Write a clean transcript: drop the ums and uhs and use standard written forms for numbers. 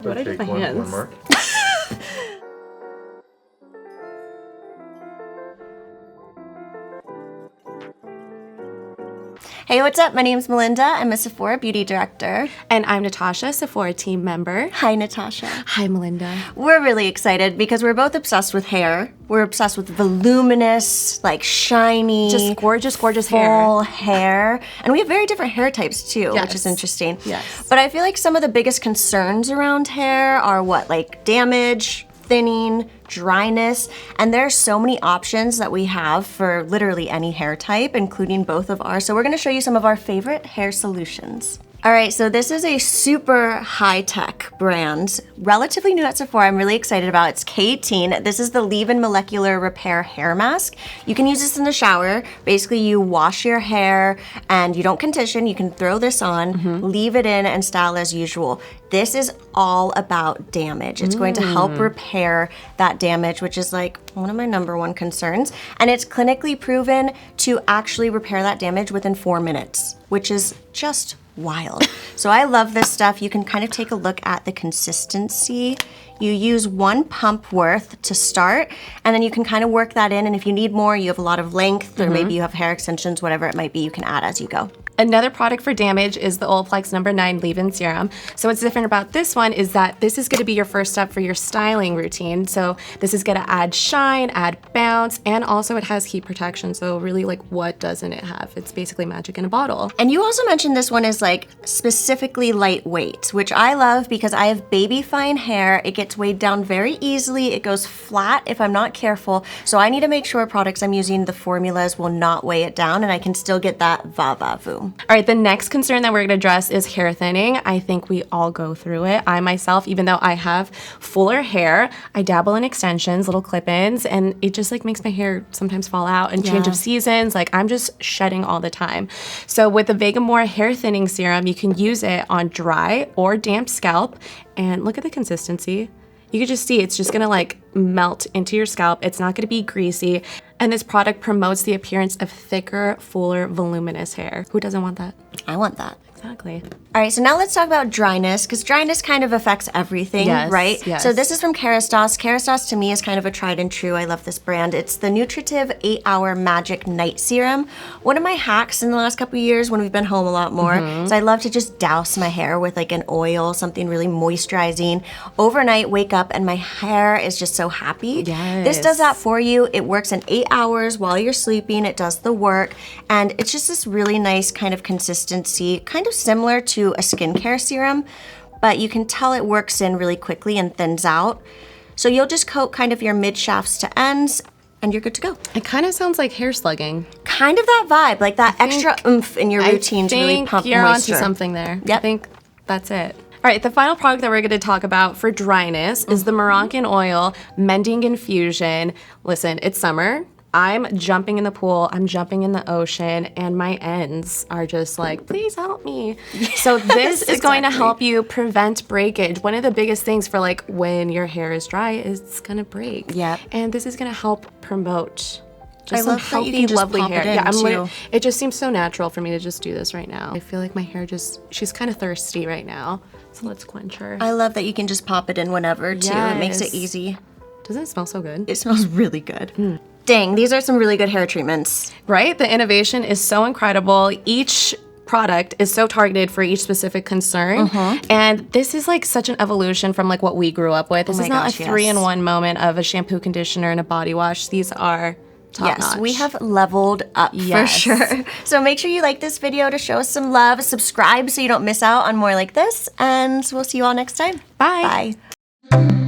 What did I do with my hands? Mark. Hey, what's up? My name's Melinda. I'm a Sephora beauty director. And I'm Natasha, Sephora team member. Hi, Natasha. Hi, Melinda. We're really excited because we're both obsessed with hair. We're obsessed with voluminous, like shiny, Just gorgeous, gorgeous full hair. And we have very different hair types too, Yes. which is interesting. Yes. But I feel like some of the biggest concerns around hair are what? Like damage, thinning, dryness, and there are so many options that we have for literally any hair type, including both of ours. So we're gonna show you some of our favorite hair solutions. All right, so this is a super high-tech brand, relatively new at Sephora. I'm really excited about. It's K18. This is the LeaveIn Molecular Repair Hair Mask. You can use this in the shower. Basically, you wash your hair and you don't condition. You can throw this on, leave it in, and style as usual. This is all about damage. It's going to help repair that damage, which is like one of my #1 concerns. And it's clinically proven to actually repair that damage within 4 minutes, which is just wild. So I love this stuff. You can kind of take a look at the consistency. You use 1 pump worth to start, and then you can kind of work that in. And if you need more, you have a lot of length, or maybe you have hair extensions, whatever it might be, you can add as you go. Another product for damage is the Olaplex No. 9 LeaveIn Serum. So what's different about this one is that this is gonna be your first step for your styling routine. So this is gonna add shine, add bounce, and also it has heat protection. So really, like, what doesn't it have? It's basically magic in a bottle. And you also mentioned this one is like specifically lightweight, which I love because I have baby fine hair. It gets weighed down very easily. It goes flat if I'm not careful. So I need to make sure products I'm using, the formulas will not weigh it down, and I can still get that va-va-voom. All right, the next concern that we're gonna address is hair thinning. I think we all go through it. I myself, even though I have fuller hair, I dabble in extensions, little clip-ins, and it just like makes my hair sometimes fall out and change of seasons. Like I'm just shedding all the time. So with the Vegamour hair thinning serum, you can use it on dry or damp scalp, and look at the consistency. You can just see it's just gonna like melt into your scalp. It's not gonna be greasy. And this product promotes the appearance of thicker, fuller, voluminous hair. Who doesn't want that? I want that. Exactly. All right, so now let's talk about dryness, because dryness kind of affects everything, Yes, right? yes. So this is from Kerastase. Kerastase to me is kind of a tried and true. I love this brand. It's the Nutritive 8-Hour Magic Night Serum. One of my hacks in the last couple of years when we've been home a lot more is I love to just douse my hair with like an oil, something really moisturizing. Overnight, wake up and my hair is just so happy. Yes. This does that for you. It works in 8 hours while you're sleeping. It does the work. And it's just this really nice kind of consistency, kind of similar to a skincare serum, but you can tell it works in really quickly and thins out. So you'll just coat kind of your mid shafts to ends and you're good to go. It kind of sounds like hair slugging. Kind of that vibe, like that extra oomph in your routine to really pump you're moisture. onto something there. Yep. I think that's it. All right, the final product that we're going to talk about for dryness is the Moroccan Oil Mending Infusion. Listen, it's summer. I'm jumping in the pool, I'm jumping in the ocean, and my ends are just like, please help me. So this is going to help you prevent breakage. One of the biggest things for like when your hair is dry is it's gonna break. Yep. And this is gonna help promote just I some love that you healthy, can just lovely pop hair. it in, Yeah, too. it just seems so natural for me to just do this right now. I feel like my hair she's kind of thirsty right now. So let's quench her. I love that you can just pop it in whenever too. It makes it Yes. easy. Doesn't it smell so good? It smells really good. Dang, these are some really good hair treatments. Right? The innovation is so incredible. Each product is so targeted for each specific concern. And this is like such an evolution from like what we grew up with. This my is not gosh, a yes. 3-in-1 moment of a shampoo, conditioner, and a body wash. These are top Yes, notch. we have leveled up Yes. for sure. So make sure you like this video to show us some love. Subscribe so you don't miss out on more like this. And we'll see you all next time. Bye. Bye.